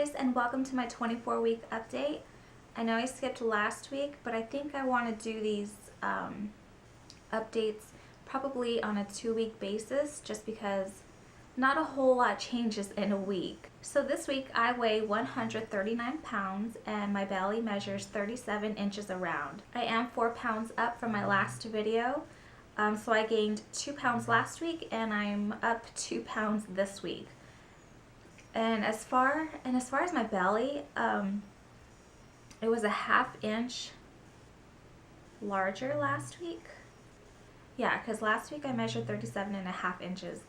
guys, and welcome to my 24-week update. I know I skipped last week, but I think I want to do these updates probably on a 2-week basis just because not a whole lot changes in a week. So this week I weigh 139 pounds and my belly measures 37 inches around. I am 4 pounds up from my last video. So I gained 2 pounds last week and I'm up 2 pounds this week. And as far as my belly, it was a ½ inch larger last week. Yeah, because last week I measured 37.5 inches.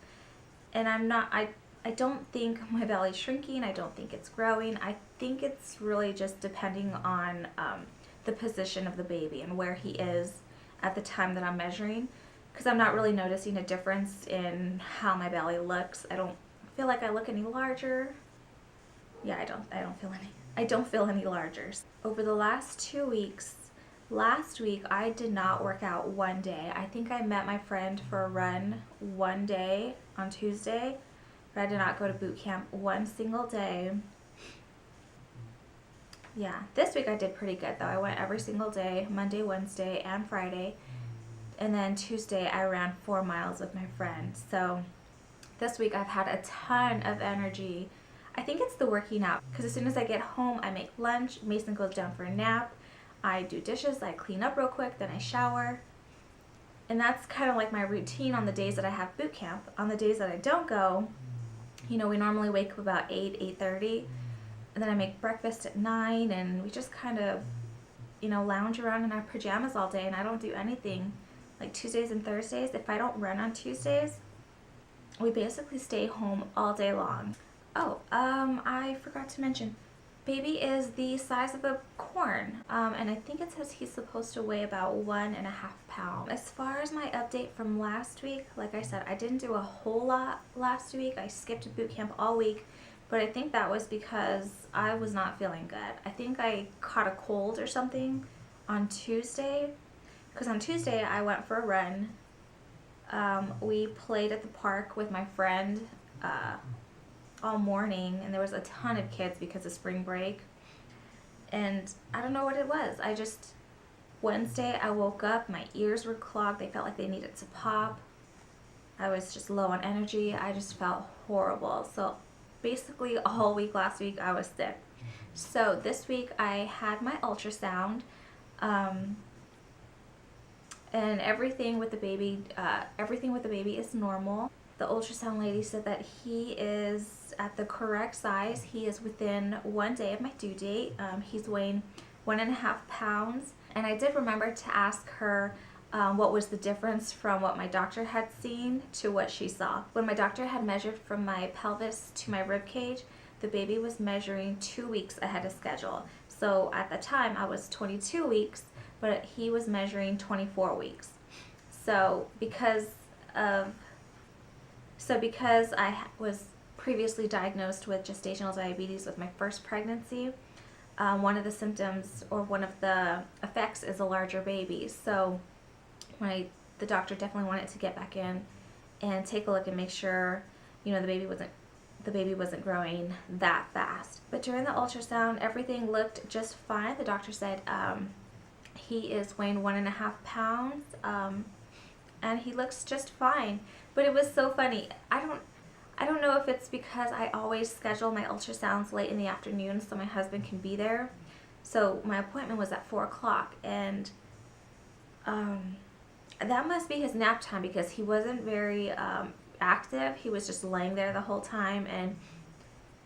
And I don't think my belly's shrinking. I don't think it's growing. I think it's really just depending on the position of the baby and where he is at the time that I'm measuring. Because I'm not really noticing a difference in how my belly looks. I don't feel like I look any larger. Yeah, I don't feel any larger. Over the last 2 weeks, last week I did not work out one day. I think I met my friend for a run one day on Tuesday, but I did not go to boot camp one single day. Yeah, this week I did pretty good though. I went every single day, Monday, Wednesday, and Friday. And then Tuesday I ran 4 miles with my friend. So this week I've had a ton of energy. I think it's the working out, because as soon as I get home I make lunch, Mason goes down for a nap, I do dishes, I clean up real quick, then I shower. And that's kind of like my routine on the days that I have boot camp. On the days that I don't go, we normally wake up about 8:30, and then I make breakfast at 9, and we just kind of, lounge around in our pajamas all day, and I don't do anything. Like Tuesdays and Thursdays, if I don't run on Tuesdays, we basically stay home all day long. Oh, I forgot to mention, baby is the size of a corn, and I think it says he's supposed to weigh about 1.5 pounds. As far as my update from last week, like I said, I didn't do a whole lot last week. I skipped boot camp all week, but I think that was because I was not feeling good. I think I caught a cold or something on Tuesday, because on Tuesday I went for a run. We played at the park with my friend all morning, and there was a ton of kids because of spring break, and I don't know what it was. Wednesday I woke up, my ears were clogged, they felt like they needed to pop. I was just low on energy. I just felt horrible. So basically all week last week I was sick. So this week I had my ultrasound, and everything with the baby is normal. The ultrasound lady said that he is at the correct size. He is within 1 day of my due date. He's weighing 1.5 pounds. And I did remember to ask her what was the difference from what my doctor had seen to what she saw. When my doctor had measured from my pelvis to my rib cage, the baby was measuring 2 weeks ahead of schedule. So at the time I was 22 weeks, but he was measuring 24 weeks. So because I was previously diagnosed with gestational diabetes with my first pregnancy, one of the symptoms or one of the effects is a larger baby. So the doctor definitely wanted to get back in and take a look and make sure, the baby wasn't growing that fast. But during the ultrasound, everything looked just fine. The doctor said he is weighing 1.5 pounds, and he looks just fine. But it was so funny. I don't know if it's because I always schedule my ultrasounds late in the afternoon so my husband can be there. So my appointment was at 4 o'clock, and that must be his nap time, because he wasn't very active. He was just laying there the whole time, and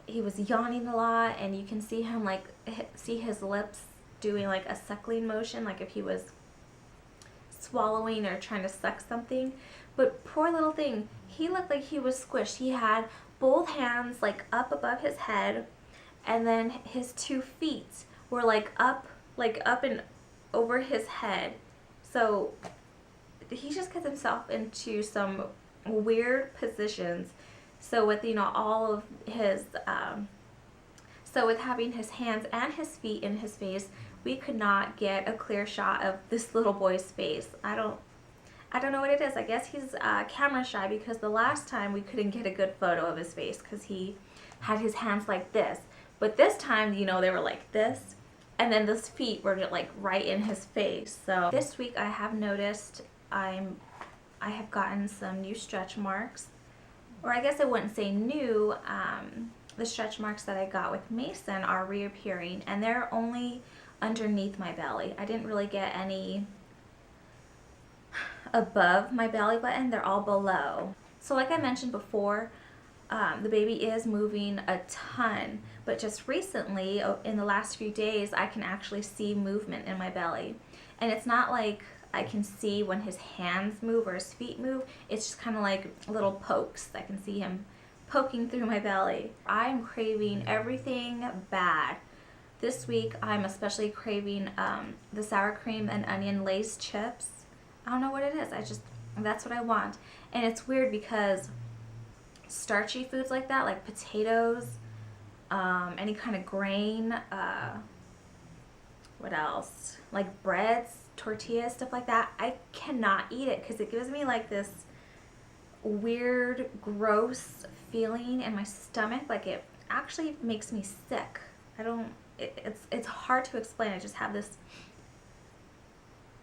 he was yawning a lot, and you can see him see his lips doing like a suckling motion, like if he was swallowing or trying to suck something. But poor little thing, he looked like he was squished. He had both hands like up above his head, and then his 2 feet were up and over his head. So he just gets himself into some weird positions. So with all of his with having his hands and his feet in his face, we could not get a clear shot of this little boy's face. I don't know what it is. I guess he's camera shy, because the last time we couldn't get a good photo of his face because he had his hands like this. But this time, you know, they were like this, and then those feet were like right in his face. So this week I have noticed I have gotten some new stretch marks, or I guess I wouldn't say new. The stretch marks that I got with Mason are reappearing, and they're only underneath my belly. I didn't really get any above my belly button. They're all below. So like I mentioned before, the baby is moving a ton, but just recently, in the last few days, I can actually see movement in my belly. And it's not like I can see when his hands move or his feet move. It's just kind of like little pokes. I can see him poking through my belly. I'm craving everything bad. This week, I'm especially craving the sour cream and onion Lay's chips. I don't know what it is. That's what I want. And it's weird because starchy foods like that, like potatoes, any kind of grain, what else? Like breads, tortillas, stuff like that. I cannot eat it because it gives me like this weird, gross feeling in my stomach. Like it actually makes me sick. It's hard to explain. I just have this,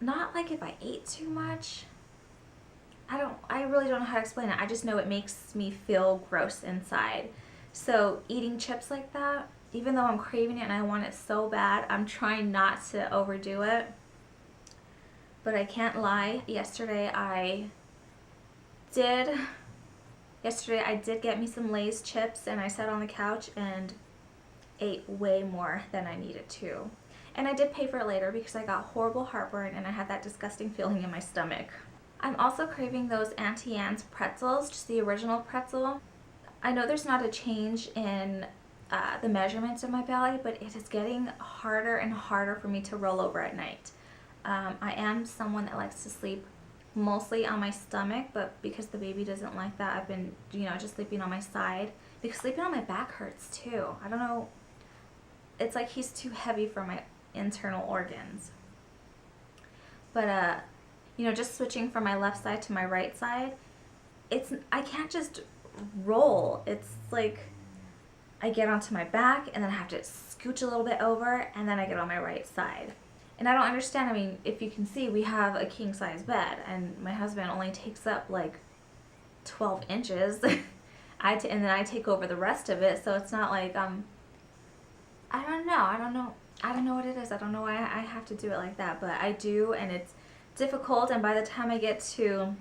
not like if I ate too much. I really don't know how to explain it. I just know it makes me feel gross inside. So eating chips like that, even though I'm craving it and I want it so bad, I'm trying not to overdo it. But I can't lie. Yesterday I did get me some Lay's chips, and I sat on the couch and ate way more than I needed to. And I did pay for it later because I got horrible heartburn and I had that disgusting feeling in my stomach. I'm also craving those Auntie Anne's pretzels, just the original pretzel. I know there's not a change in the measurements of my belly, but it is getting harder and harder for me to roll over at night. I am someone that likes to sleep mostly on my stomach, but because the baby doesn't like that, I've been, just sleeping on my side, because sleeping on my back hurts too. I don't know. It's like he's too heavy for my internal organs. But just switching from my left side to my right side, I can't just roll. It's like I get onto my back and then I have to scooch a little bit over and then I get on my right side. And I don't understand. I mean, if you can see, we have a king size bed and my husband only takes up like 12 inches. And then I take over the rest of it. So it's not like, I don't know what it is. I don't know why I have to do it like that, but I do, and it's difficult. And by the time I get to,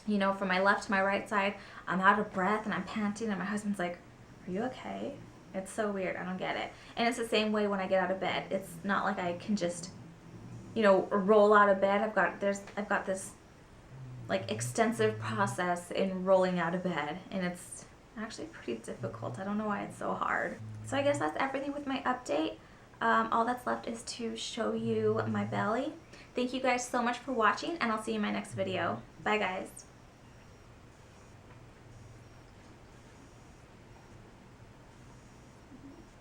from my left to my right side, I'm out of breath and I'm panting and my husband's like, "Are you okay?" It's so weird. I don't get it. And it's the same way when I get out of bed. It's not like I can just, roll out of bed. I've got this like extensive process in rolling out of bed, and it's actually pretty difficult. I don't know why it's so hard. So I guess that's everything with my update. All that's left is to show you my belly. Thank you guys so much for watching, and I'll see you in my next video. Bye guys.